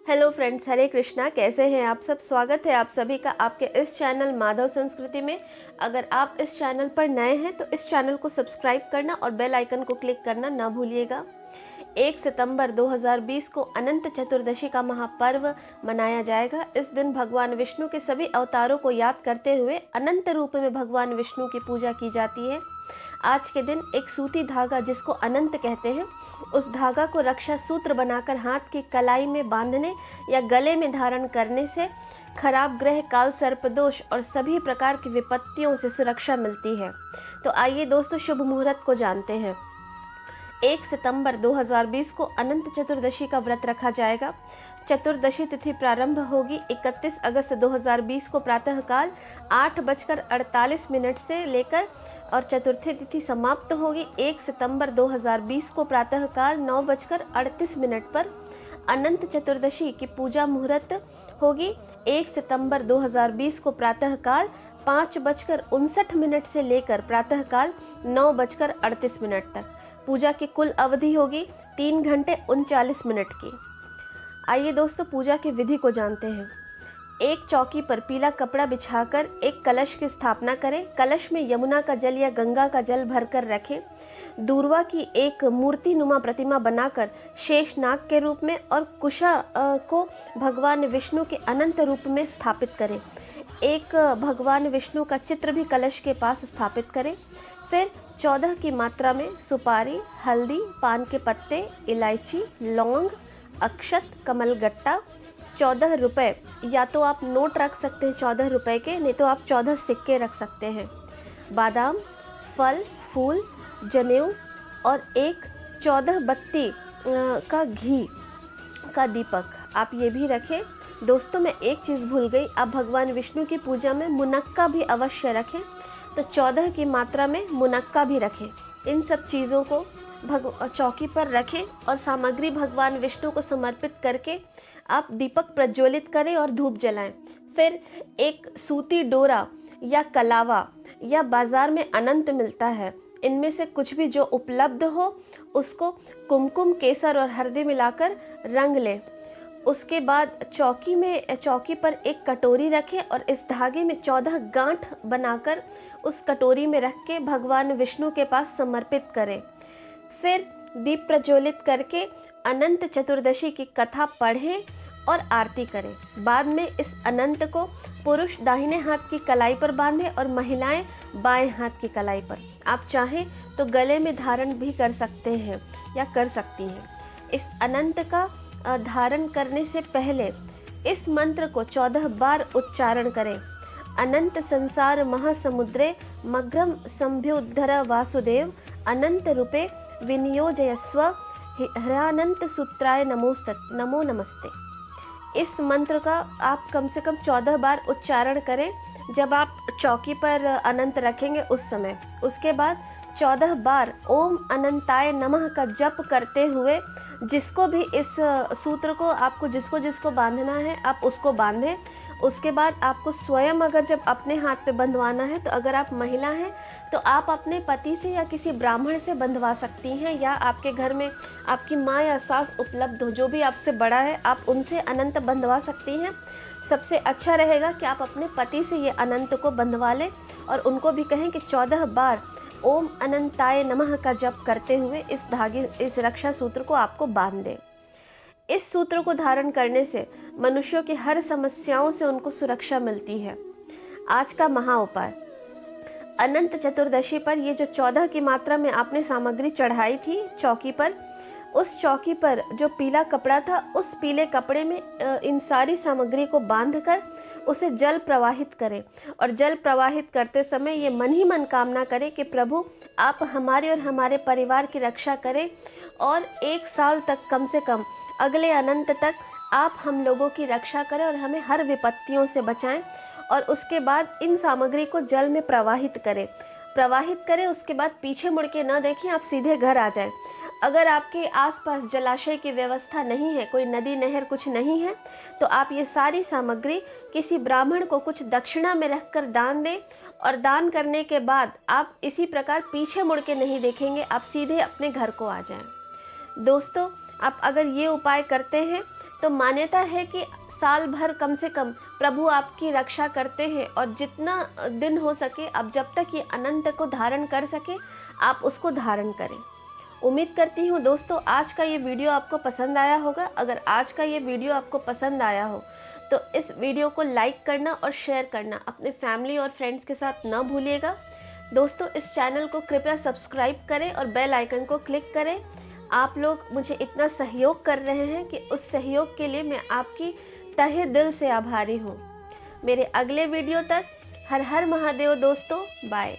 Hello friends, हरे कृष्णा। कैसे हैं आप सब? स्वागत है आप सभी का आपके इस चैनल माधव संस्कृति में। अगर आप इस चैनल पर नए हैं तो इस चैनल को सब्सक्राइब करना और बेल आइकन को क्लिक करना ना भूलिएगा। 1 सितंबर 2020 को अनंत चतुर्दशी का महापर्व मनाया जाएगा। इस दिन भगवान विष्णु के सभी अवतारों को याद करते हुए अनंत रूप में भगवान विष्णु की पूजा की जाती है। आज के दिन एक सूती धागा, जिसको अनंत कहते हैं, उस धागा को रक्षा सूत्र बनाकर हाथ की कलाई में बांधने या गले में धारण करने से खराब ग्रह, काल सर्प दोष और सभी प्रकार की विपत्तियों से सुरक्षा मिलती है। तो आइए दोस्तों, शुभ मुहूर्त को जानते हैं। 1 सितंबर 2020 को अनंत चतुर्दशी का व्रत रखा जाएगा। चतुर्दशी तिथि प्रारंभ होगी 31 अगस्त 2020 को प्रातःकाल 8:48 से लेकर और चतुर्थी तिथि समाप्त होगी 1 सितंबर 2020 को प्रातःकाल 9:38 पर। अनंत चतुर्दशी की पूजा मुहूर्त होगी 1 सितंबर 2020 को प्रातःकाल 5:59 से लेकर प्रातःकाल 9:38 तक। पूजा की कुल अवधि होगी 3 घंटे 39 मिनट की। आइए दोस्तों, पूजा की विधि को जानते हैं। एक चौकी पर पीला कपड़ा बिछाकर एक कलश की स्थापना करें। कलश में यमुना का जल या गंगा का जल भरकर रखें। दूर्वा की एक मूर्ति नुमा प्रतिमा बनाकर शेषनाग के रूप में और कुशा को भगवान विष्णु के अनंत रूप में स्थापित करें। एक भगवान विष्णु का चित्र भी कलश के पास स्थापित करें। फिर 14 की मात्रा में सुपारी, हल्दी, पान के पत्ते, इलायची, लौंग, अक्षत, कमलगट्टा, 14 रुपए, या तो आप नोट रख सकते हैं 14 रुपए के, नहीं तो आप 14 सिक्के रख सकते हैं, बादाम, फल, फूल, जनेऊ और एक 14 बत्ती का घी का दीपक आप ये भी रखें। दोस्तों, मैं एक चीज़ भूल गई, आप भगवान विष्णु की पूजा में मुनक्का भी अवश्य रखें, तो 14 की मात्रा में मुनक्का भी रखें। इन सब चीज़ों को चौकी पर रखें और सामग्री भगवान विष्णु को समर्पित करके आप दीपक प्रज्वलित करें और धूप जलाएं। फिर एक सूती डोरा या कलावा या बाजार में अनंत मिलता है, इनमें से कुछ भी जो उपलब्ध हो उसको कुमकुम, केसर और हल्दी मिलाकर रंग लें। उसके बाद चौकी पर एक कटोरी रखें और इस धागे में 14 गांठ बनाकर उस कटोरी में रख के भगवान विष्णु के पास समर्पित करें। फिर दीप प्रज्वलित करके अनंत चतुर्दशी की कथा पढ़ें और आरती करें। बाद में इस अनंत को पुरुष दाहिने हाथ की कलाई पर बांधें और महिलाएं बाएं हाथ की कलाई पर। आप चाहें तो गले में धारण भी कर सकते हैं या कर सकती हैं। इस अनंत का धारण करने से पहले इस मंत्र को 14 बार उच्चारण करें। अनंत संसार महासमुद्रे मग्रम संभ्युद्धर वासुदेव अनंत रूपे विनियोजयस्व हरानंत सूत्राय नमो नमस्ते। इस मंत्र का आप कम से कम 14 बार उच्चारण करें जब आप चौकी पर अनंत रखेंगे उस समय। उसके बाद 14 बार ओम अनंताय नमः का जप करते हुए जिसको भी इस सूत्र को आपको जिसको बांधना है आप उसको बांधें। उसके बाद आपको स्वयं अगर जब अपने हाथ पे बंधवाना है तो अगर आप महिला हैं तो आप अपने पति से या किसी ब्राह्मण से बंधवा सकती हैं, या आपके घर में आपकी माँ या सास उपलब्ध हो, जो भी आपसे बड़ा है आप उनसे अनंत बंधवा सकती हैं। सबसे अच्छा रहेगा कि आप अपने पति से ये अनंत को बंधवा लें और उनको भी कहें कि 14 बार ओम अनंताय नमः का जप करते हुए इस रक्षा सूत्र को आपको बांध दें। इस सूत्र को धारण करने से मनुष्यों की हर समस्याओं से उनको सुरक्षा मिलती है। आज का महा उपाय, अनंत चतुर्दशी पर ये जो 14 की मात्रा में आपने सामग्री चढ़ाई थी चौकी पर, उस चौकी पर जो पीला कपड़ा था उस पीले कपड़े में इन सारी सामग्री को बांधकर उसे जल प्रवाहित करें और जल प्रवाहित करते समय ये मन ही मन कामना करें कि प्रभु आप हमारे और हमारे परिवार की रक्षा करें और 1 साल तक, कम से कम अगले अनंत तक आप हम लोगों की रक्षा करें और हमें हर विपत्तियों से बचाएं। और उसके बाद इन सामग्री को जल में प्रवाहित करें। उसके बाद पीछे मुड़ के ना देखें, आप सीधे घर आ जाएं। अगर आपके आसपास जलाशय की व्यवस्था नहीं है, कोई नदी नहर कुछ नहीं है, तो आप ये सारी सामग्री किसी ब्राह्मण को कुछ दक्षिणा में रखकर दान दें और दान करने के बाद आप इसी प्रकार पीछे मुड़ के नहीं देखेंगे, आप सीधे अपने घर को आ जाएं। दोस्तों, आप अगर ये उपाय करते हैं तो मान्यता है कि साल भर कम से कम प्रभु आपकी रक्षा करते हैं, और जितना दिन हो सके, अब जब तक ये अनंत को धारण कर सके आप उसको धारण करें। उम्मीद करती हूँ दोस्तों आज का ये वीडियो आपको पसंद आया होगा। अगर आज का ये वीडियो आपको पसंद आया हो तो इस वीडियो को लाइक करना और शेयर करना अपने फैमिली और फ्रेंड्स के साथ न भूलिएगा। दोस्तों इस चैनल को कृपया सब्सक्राइब करें और बेल आइकन को क्लिक करें। आप लोग मुझे इतना सहयोग कर रहे हैं कि उस सहयोग के लिए मैं आपकी तहे दिल से आभारी हूँ। मेरे अगले वीडियो तक हर हर महादेव दोस्तों, बाय।